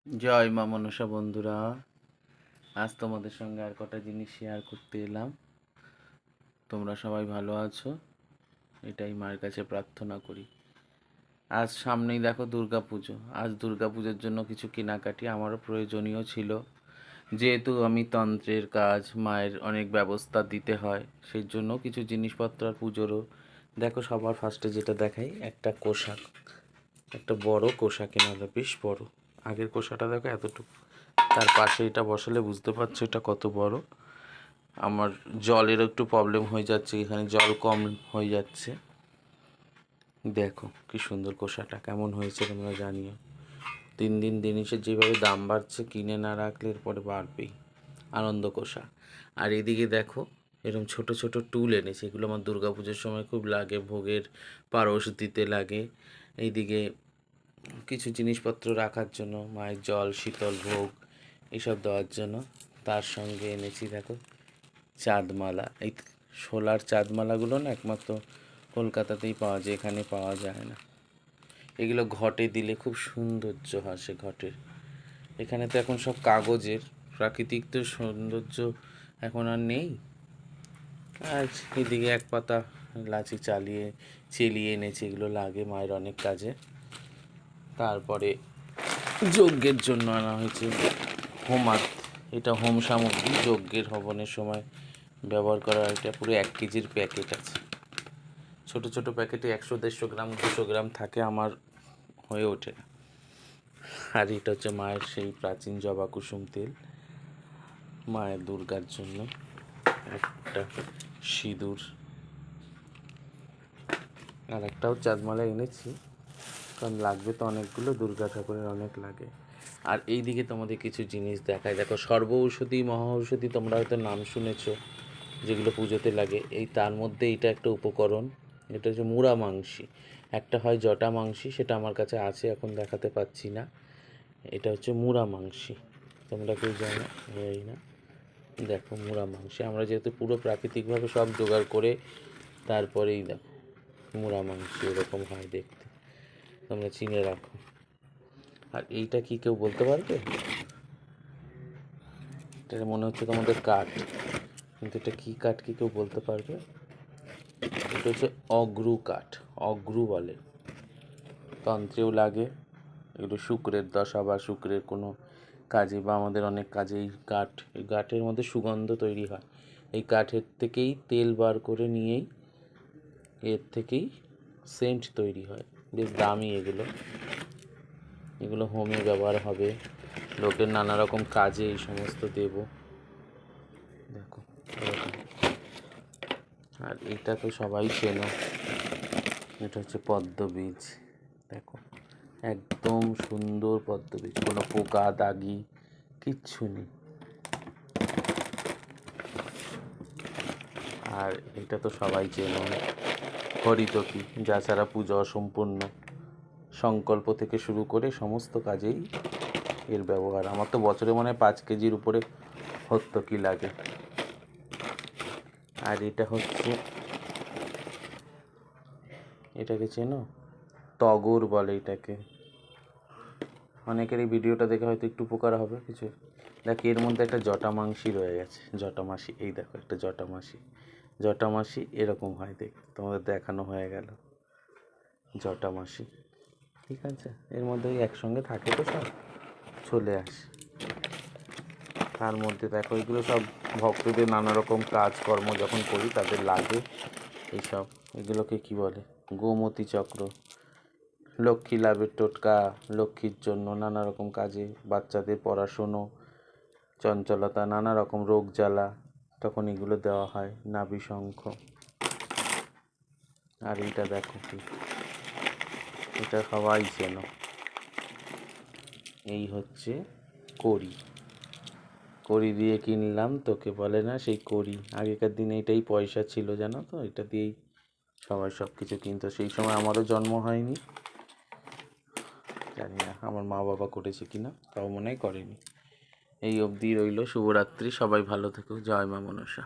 জয় মা মনসা বন্ধুরা, আজ তোমাদের সঙ্গে আর কটা জিনিস শেয়ার করতে এলাম। তোমরা সবাই ভালো আছো, এটাই মায়ের কাছে প্রার্থনা করি। আজ সামনেই দেখো দুর্গা পুজো। আজ দুর্গা পুজোর জন্য কিছু কেনাকাটি আমারও প্রয়োজনীয় ছিল, যেহেতু আমি তন্ত্রের কাজ, মায়ের অনেক ব্যবস্থা দিতে হয়, সেই জন্য কিছু জিনিসপত্র আর পুজোরও। দেখো, সবার ফার্স্টে যেটা দেখাই, একটা কোষা, একটা বড় কোষা কেনা হলো, বেশ বড়। আগের কোষাটা দেখো এতটুকু, তার পাশে এটা বসালে বুঝতে পারছো এটা কত বড়। আমার জলেরও একটু প্রবলেম হয়ে যাচ্ছে, এখানে জল কম হয়ে যাচ্ছে। দেখো কি সুন্দর কোষাটা, কেমন হয়েছে তোমরা জানিও। দিন দিন জিনিসের যেভাবে দাম বাড়ছে, কিনে না রাখলে এরপরে বাড়বেই। আনন্দ কোষা। আর এদিকে দেখো, এরকম ছোট ছোট টুল এনেছে, এগুলো আমার দুর্গাপুজোর সময় খুব লাগে, ভোগের পারস দিতে লাগে। এইদিকে কিছু জিনিসপত্র রাখার জন্য, মায়ের জল, শীতল ভোগ এইসব দেওয়ার জন্য। তার সঙ্গে এনেছি দেখো চাঁদমালা। এই সোলার চাঁদমালাগুলো না একমাত্র কলকাতাতেই পাওয়া যায়, এখানে পাওয়া যায় না। এগুলো ঘটে দিলে খুব সৌন্দর্য হয় সে ঘটের। এখানে তো এখন সব কাগজের, প্রাকৃতিক তো সৌন্দর্য এখন আর নেই। আর এদিকে এক পাতা লাচি চেলিয়ে এনেছি, এগুলো লাগে মায়ের অনেক কাজে। তারপরে যজ্ঞের জন্য আনা হয়েছে হোমাত। এটা হোম সামগ্রী, যজ্ঞের হবনের সময় ব্যবহার করা। এটা পুরো 1 কেজির প্যাকেট আছে। ছোট ছোট প্যাকেটে 100-150 গ্রাম, 200 গ্রাম থাকে, আমার হয়ে ওঠে না। আর এটা হচ্ছে মায়ের সেই প্রাচীন জবা কুসুম তেল, মায়ের দুর্গার জন্য। একটা সিঁদুর, আর একটাও চাঁদমালা এনেছি, কারণ লাগবে তো অনেকগুলো, দুর্গা ঠাকুরের অনেক লাগে। আর এই দিকে তোমাদের কিছু জিনিস দেখায়, দেখো সর্ব ঔষধি, মহা ঔষধি, তোমরা হয়তো নাম শুনেছো, যেগুলো পুজোতে লাগে। এই তার মধ্যে এটা একটা উপকরণ, এটা হচ্ছে মুড়া মাংসি। একটা হয় জটা মাংসি, সেটা আমার কাছে আছে, এখন দেখাতে পাচ্ছি না। এটা হচ্ছে মুড়া মাংসি, তোমরা কেউ জানো এই না। দেখো মুড়া মাংসি, আমরা যেহেতু পুরো প্রাকৃতিকভাবে সব জোগাড় করে তারপরেই দেখো মুড়া মাংসি এরকম হয় দেখতে, তোমরা চিনে রাখো। আর এইটা কি কেউ বলতে পারবে? এটা মনে হচ্ছে তোমাদের কাঠ, কিন্তু এটা কী কাঠ কি কেউ বলতে পারবে? এটা হচ্ছে অগ্রু কাঠ, অগ্রু বলে, তন্ত্রেও লাগে। এগুলো শুক্রের দশা বা শুক্রের কোনো কাজে বা আমাদের অনেক কাজে এই কাঠ, এই কাঠের মধ্যে সুগন্ধ তৈরি হয়। এই কাঠের থেকেই তেল বার করে নিয়েই এর থেকেই সেন্ট তৈরি হয়, বেশ দামি এগুলো। এগুলো হোমে ব্যবহার হবে, লোকের নানা রকম কাজে এই সমস্ত দেব। দেখো এরকম। আর এটা তো সবাই চেনো, এটা হচ্ছে পদ্মবীজ। দেখো একদম সুন্দর পদ্মবীজ, কোনো পোকা দাগি কিচ্ছু নেই। আর এটা তো সবাই চেনো, হরিতকি, যা ছাড়া পুজো অসম্পূর্ণ। সংকল্প থেকে শুরু করে সমস্ত কাজেই এর ব্যবহার। আমার তো বছরে মনে হয় 5 কেজির উপরে হর্তকি লাগে। আর এটা হচ্ছে, এটাকে চেনো, তগর বলে এটাকে। অনেকের এই ভিডিওটা দেখে হয়তো একটু উপকার হবে কিছু। দেখ এর মধ্যে একটা জটা মাংসি রয়ে গেছে, জটা মাসি। এই দেখো একটা জটা মাসি, জটা মাসি এরকম হয়, দেখ তোমাদের দেখানো হয়ে গেল জটা মাসি। ঠিক আছে, এর মধ্যে একসঙ্গে থাকে তো সব, চলে আসে। তার মধ্যে দেখো এগুলো সব ভক্তদের নানা রকম কাজকর্ম যখন করি তাদের লাগে এইসব। এগুলোকে কি বলে? গোমতী চক্র। লক্ষ্মী লাভের টোটকা, লক্ষ্মীর জন্য নানা রকম কাজে, বাচ্চাদের পড়াশুনো, চঞ্চলতা, নানা রকম রোগ জ্বালা, তখন এগুলো দেওয়া হয়। নাভি শঙ্খ। আর এইটা দেখো কি, এটা সবাই চেনো, এই হচ্ছে কড়ি। কড়ি দিয়ে কিনলাম, তোকে বলে না সেই কড়ি। আগেকার দিনে এটাই পয়সা ছিল, জানো তো, এটা দিয়েই সবাই সব কিছু কিনতো। সেই সময় আমারও জন্ম হয়নি, জানি না আমার মা বাবা করেছে কিনা, তাও মনে হয় করেনি। এই অবধি রইল, শুভরাত্রি, সবাই ভালো থেকো, জয় মা মনসা।